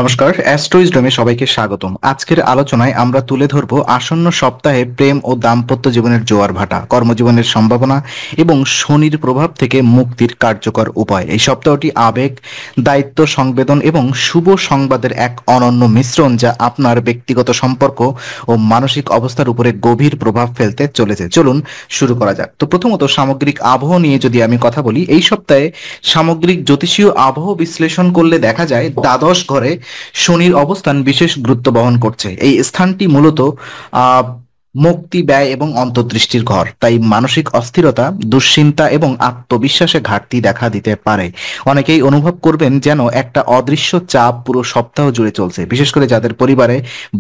নমস্কার, অ্যাস্ট্রোইজডমে সবাইকে স্বাগতম। আজকের আলোচনায় আমরা তুলে ধরব আসন্ন সপ্তাহে প্রেম ও দাম্পত্য জীবনের জোয়ার ভাটা, কর্মজীবনের সম্ভাবনা এবং শনির প্রভাব থেকে মুক্তির কার্যকর উপায়। এই সপ্তাহটি আবেগ, দায়িত্ব, সংবেদন এবং শুভ সংবাদের এক অনন্য মিশ্রণ, যা আপনার ব্যক্তিগত সম্পর্ক ও মানসিক অবস্থার উপরে গভীর প্রভাব ফেলতে চলেছে। চলুন শুরু করা যাক। তো প্রথমত সামগ্রিক আবহাওয়া নিয়ে যদি আমি কথা বলি, এই সপ্তাহে সামগ্রিক জ্যোতিষীয় আবহাওয়া বিশ্লেষণ করলে দেখা যায় দ্বাদশ ঘরে শনির অবস্থান বিশেষ গুরুত্ব বহন করছে। এই স্থানটি মূলত আহ মুক্তি, ব্যয় এবং অন্তর্দৃষ্টির ঘর। তাই মানসিক অস্থিরতা, দুশ্চিন্তা এবং আত্মবিশ্বাসে ঘাটতি দেখা দিতে পারে। অনেকেই অনুভব করবেন যেন একটা অদৃশ্য চাপ পুরো সপ্তাহ জুড়ে চলছে। বিশেষ করে যাদের পরিবারে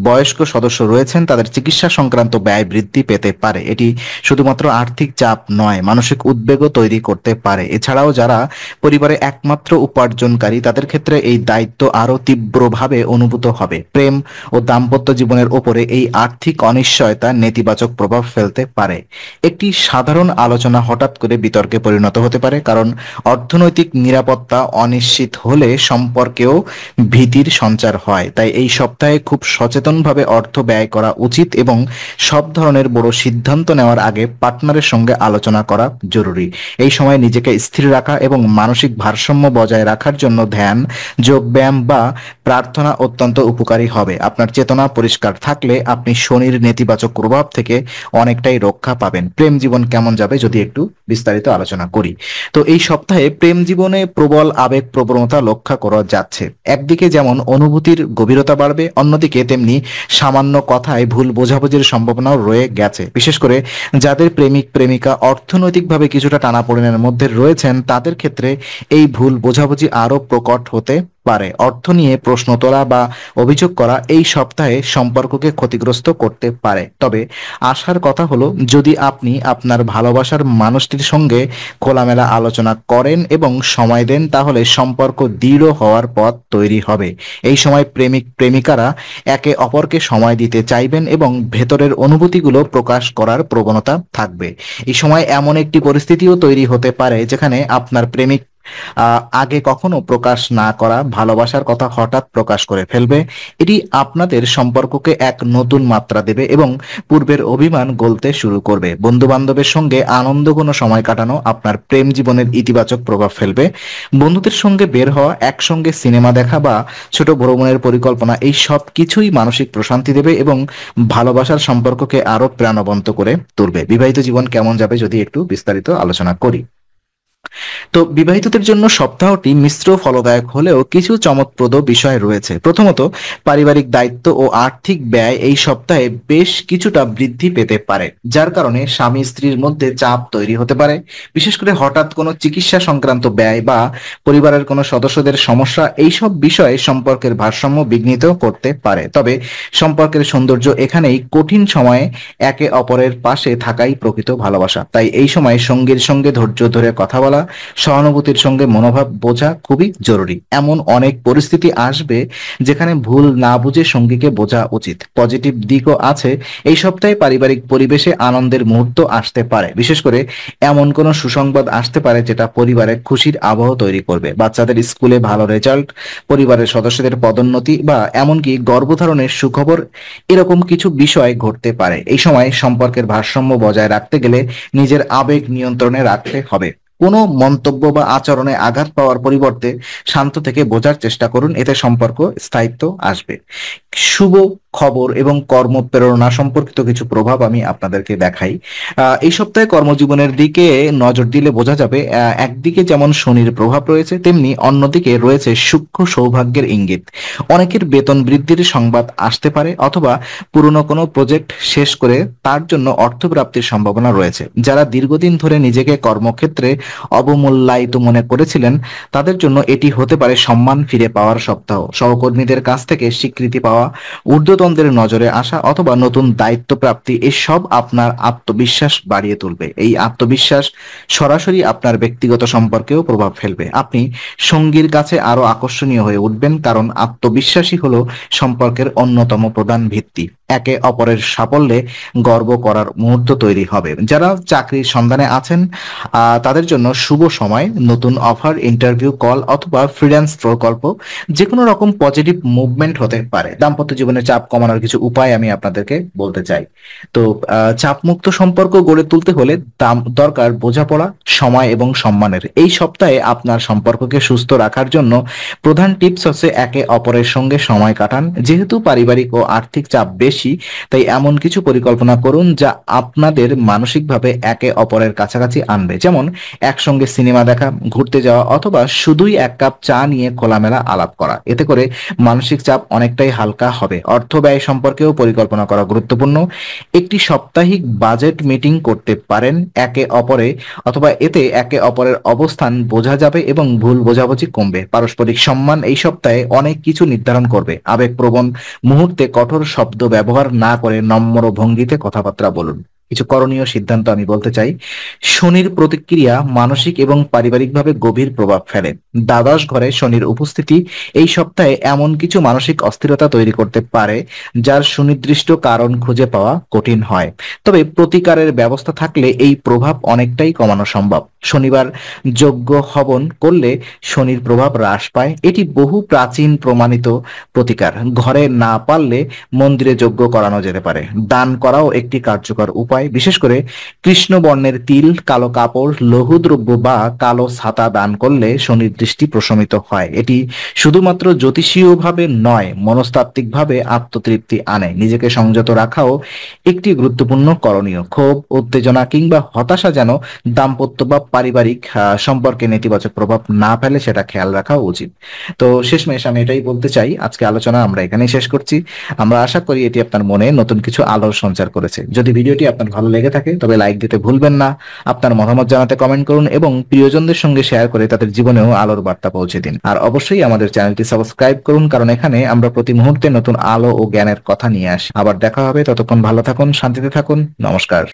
বয়স্ক সদস্য রয়েছেন, তাদের চিকিৎসা সংক্রান্ত ব্যয় বৃদ্ধি পেতে পারে। এটি শুধুমাত্র আর্থিক চাপ নয়, মানসিক উদ্বেগও তৈরি করতে পারে। এছাড়াও যারা পরিবারে একমাত্র উপার্জনকারী, তাদের ক্ষেত্রে এই দায়িত্ব আরো তীব্রভাবে অনুভূত হবে। প্রেম ও দাম্পত্য জীবনের ওপরে এই আর্থিক অনিশ্চয়তা নেতিবাচক প্রভাব ফেলতে পারে। একটি সাধারণ আলোচনা হঠাৎ করে বিতর্কে পরিণত হতে পারে, কারণ অর্থনৈতিক নিরাপত্তা অনিশ্চিত হলে সম্পর্কেও ভীতির সঞ্চার হয়। তাই এই সপ্তাহে খুব সচেতনভাবে অর্থ ব্যয় করা উচিত এবং সব ধরনের বড় সিদ্ধান্ত নেওয়ার আগে পার্টনারের সঙ্গে আলোচনা করা জরুরি। এই সময় নিজেকে স্থির রাখা এবং মানসিক ভারসাম্য বজায় রাখার জন্য ধ্যান, যোগব্যায়াম বা প্রার্থনা অত্যন্ত উপকারী হবে। আপনার চেতনা পরিষ্কার থাকলে আপনি শনির নেতিবাচক প্রভাব থেকে অনেকটাই রক্ষা পাবেন। প্রেম জীবন কেমন যাবে যদি একটু বিস্তারিত আলোচনা করি, তো এই সপ্তাহে প্রেম জীবনে প্রবল আবেগ প্রবণতা লক্ষ্য করা যাচ্ছে। একদিকে যেমন অনুভূতির গভীরতা বাড়বে, অন্যদিকে তেমনি সামান্য কথায় ভুল বোঝাবুঝির সম্ভাবনাও রয়ে গেছে। বিশেষ করে যাদের প্রেমিক প্রেমিকা অর্থনৈতিকভাবে কিছুটা টানাপোড়েনের মধ্যে রয়েছেন, তাদের ক্ষেত্রে এই ভুল বোঝাবুঝি আরো প্রকট হতে পারে। অর্থ নিয়ে প্রশ্ন তোলা বা অভিযোগ করা এই সপ্তাহে সম্পর্ককে ক্ষতিগ্রস্ত করতে পারে। তবে আশার কথা হলো, যদি আপনি আপনার ভালোবাসার মানুষটির সঙ্গে খোলামেলা আলোচনা করেন এবং সময় দেন, তাহলে সম্পর্ক দৃঢ় হওয়ার পথ তৈরি হবে। এই সময় প্রেমিক প্রেমিকারা একে অপরকে সময় দিতে চাইবেন এবং ভেতরের অনুভূতিগুলো প্রকাশ করার প্রবণতা থাকবে। এই সময় এমন একটি পরিস্থিতিও তৈরি হতে পারে যেখানে আপনার প্রেমিক আগে কখনো প্রকাশ না করা ভালোবাসার কথা হঠাৎ প্রকাশ করে ফেলবে। এটি আপনাদের সম্পর্ককে এক নতুন মাত্রা দেবে এবং পূর্বের অভিমান গলতে শুরু করবে। বন্ধু বান্ধবের সঙ্গে আনন্দঘন সময় কাটানো আপনার প্রেম জীবনের ইতিবাচক প্রভাব ফেলবে। বন্ধুদের সঙ্গে বের হওয়া, একসঙ্গে সিনেমা দেখা বা ছোট ভ্রমণের পরিকল্পনা, এই সব কিছুই মানসিক প্রশান্তি দেবে এবং ভালোবাসার সম্পর্ককে আরো প্রাণবন্ত করে তুলবে। বিবাহিত জীবন কেমন যাবে যদি একটু বিস্তারিত আলোচনা করি, তো বিবাহিতদের জন্য সপ্তাহটি মিশ্র ফলদায়ক হলেও কিছু চমকপ্রদ বিষয় রয়েছে। প্রথমত, পারিবারিক দায়িত্ব ও আর্থিক ব্যয় এই সপ্তাহে বেশ কিছুটা বৃদ্ধি পেতে পারে, যার কারণে স্বামী স্ত্রীর মধ্যে চাপ তৈরি হতে পারে। বিশেষ করে হঠাৎ কোনো চিকিৎসা সংক্রান্ত ব্যয় বা পরিবারের কোনো সদস্যদের সমস্যা, এইসব বিষয়ে সম্পর্কের ভারসাম্য বিঘ্নিত করতে পারে। তবে সম্পর্কের সৌন্দর্য এখানেই, কঠিন সময়ে একে অপরের পাশে থাকাই প্রকৃত ভালোবাসা। তাই এই সময় সঙ্গীর সঙ্গে ধৈর্য ধরে কথা বলা, সহানুভূতির সঙ্গে মনোভাব বোঝা খুবই জরুরি। এমন অনেক পরিস্থিতি আসবে যেখানে ভুল না বুঝে সঙ্গীকে বোঝা উচিত। পজিটিভ দিকও আছে, এই সপ্তাহে পারিবারিক পরিবেশে আনন্দের মুহূর্ত আসতে পারে। বিশেষ করে এমন কোনো সুসংবাদ আসতে পারে যেটা পরিবারে খুশির আবহ তৈরি করবে। বাচ্চাদের স্কুলে ভালো রেজাল্ট, পরিবারের সদস্যদের পদোন্নতি বা এমনকি গর্ভধারণের সুখবর, এরকম কিছু বিষয় ঘটতে পারে। এই সময় সম্পর্কের ভারসাম্য বজায় রাখতে গেলে নিজের আবেগ নিয়ন্ত্রণে রাখতে হবে। কোনো মন্তব্য বা আচরণে আঘাত পাওয়ার পরিবর্তে শান্ত থেকে বোঝার চেষ্টা করুন, এতে সম্পর্ক স্থায়িত্ব আসবে। শুভ খবর এবং কর্মপ্রেরণা সম্পর্কিত কিছু প্রভাব আমি আপনাদেরকে দেখাই। এই সপ্তাহে কর্মজীবনের দিকে নজর দিলে বোঝা যাবে, একদিকে যেমন শনির প্রভাব রয়েছে, তেমনি অন্যদিকে রয়েছে সূক্ষ্ম সৌভাগ্যের ইঙ্গিত। অনেকের বেতন বৃদ্ধির সংবাদ আসতে পারে, অথবা পুরনো কোনো প্রজেক্ট শেষ করে তার জন্য অর্থপ্রাপ্তির সম্ভাবনা রয়েছে। যারা দীর্ঘদিন ধরে নিজেকে কর্মক্ষেত্রে অবমূল্যায়িত মনে করেছিলেন, তাদের জন্য এটি হতে পারে সম্মান ফিরে পাওয়ার সপ্তাহ। সহকর্মীদের কাছ থেকে স্বীকৃতি পাওয়া, ঊর্ধ্বতনদের নজরে আসা অথবা নতুন দায়িত্ব প্রাপ্তি, এসব আপনার আত্মবিশ্বাস বাড়িয়ে তুলবে। এই আত্মবিশ্বাস সরাসরি আপনার ব্যক্তিগত সম্পর্কেও প্রভাব ফেলবে। আপনি সঙ্গীর কাছে আরো আকর্ষণীয় হয়ে উঠবেন, কারণ আত্মবিশ্বাসী হলো সম্পর্কের অন্যতম প্রধান ভিত্তি। একে অপরের সাফল্যে গর্ব করার মুহূর্ত তৈরি হবে। যারা চাকরির সন্ধানে আছেন তাদের জন্য শুভ সময়। নতুন অফার, ইন্টারভিউ কল অথবা ফ্রিল্যান্স প্রকল্প, যে কোনো রকম পজিটিভ মুভমেন্ট হতে পারে। দাম্পত্য জীবনে চাপ কমানোর কিছু উপায় আমি আপনাদেরকে বলতে চাই। তো চাপমুক্ত সম্পর্ক গড়ে তুলতে হলে দরকার বোঝাপড়া, সময় এবং সম্মানের। এই সপ্তাহে আপনার সম্পর্ককে সুস্থ রাখার জন্য প্রধান টিপস হচ্ছে একে অপরের সঙ্গে সময় কাটান। যেহেতু পারিবারিক ও আর্থিক চাপ বেশি, তাই এমন কিছু পরিকল্পনা করুন যা আপনাদের মানসিকভাবে একে অপরের কাছাকাছি আনবে। যেমন একসঙ্গে সিনেমা দেখা, ঘুরতে যাওয়া অথবা শুধুই এক কাপ চা নিয়ে খোলামেলা আলাপ করা। এতে করে মানসিক চাপ অনেকটাই হালকা হবে। অর্থ ব্যয় সম্পর্কেও পরিকল্পনা করা গুরুত্বপূর্ণ। একটি সাপ্তাহিক বাজেট মিটিং করতে পারেন এতে একে অপরের অবস্থান বোঝা যাবে এবং ভুল বোঝাবুঝি কমবে। পারস্পরিক সম্মান এই সপ্তাহে অনেক কিছু নির্ধারণ করবে। আবেগপ্রবণ মুহূর্তে কঠোর শব্দ ব্যবহার না করে নম্র ভঙ্গিতে কথাবার্তা বলুন। কিছু করণীয় সিদ্ধান্ত আমি বলতে চাই। শনির প্রতিক্রিয়া মানসিক এবং পারিবারিকভাবে গভীর প্রভাব ফেলে। দ্বাদশ ঘরে শনির উপস্থিতি এই সপ্তাহে এমন কিছু মানসিক অস্থিরতা তৈরি করতে পারে যার সুনির্দিষ্ট কারণ খুঁজে পাওয়া কঠিন হয়। তবে প্রতিকারের ব্যবস্থা থাকলে এই প্রভাব অনেকটাই কমানো সম্ভব। শনিবার যজ্ঞ হবন করলে শনির প্রভাব হ্রাস পায়। এটি বহু প্রাচীন প্রমাণিত প্রতিকার। ঘরে না পারলে মন্দিরে যজ্ঞ করানো যেতে পারে। দান করাও একটি কার্যকর উপায়। বিশেষ করে কৃষ্ণ বর্ণের তিল, কালো কাপড়, লৌহদ্রব্য বা কালো ছাতা দান করলে শনির দৃষ্টি প্রশমিত হয়। এটি শুধুমাত্র জ্যোতিষীয়ভাবে নয়, মনস্তাত্ত্বিকভাবে আত্মতৃপ্তি আনে। নিজেকে সংযত রাখাও একটি গুরুত্বপূর্ণ করণীয়। ক্ষোভ, উত্তেজনা কিংবা হতাশা যেন দাম্পত্য বা পারিবারিক সম্পর্কে নেতিবাচক প্রভাব না ফেলে, সেটা খেয়াল রাখা উচিত। তো শেষমেশ আমি এটাই বলতে চাই, আজকে আলোচনা আমরা এখানেই শেষ করছি। আমরা আশা করি এটি আপনার মনে নতুন কিছু আলোর সঞ্চার করেছে। যদি ভিডিওটি আপনার ভালো লেগে থাকে তবে লাইক দিতে ভুলবেন না। আপনার মতামত জানাতে কমেন্ট করুন এবং প্রিয়জনদের সঙ্গে শেয়ার করে তাদের জীবনেও আলোর বার্তা পৌঁছে দিন। আর অবশ্যই আমাদের চ্যানেলটি সাবস্ক্রাইব করুন, কারণ এখানে আমরা প্রতি মুহূর্তে নতুন আলো ও জ্ঞানের কথা নিয়ে আসি। আবার দেখা হবে, ততক্ষণ ভালো থাকুন, শান্তিতে থাকুন। নমস্কার।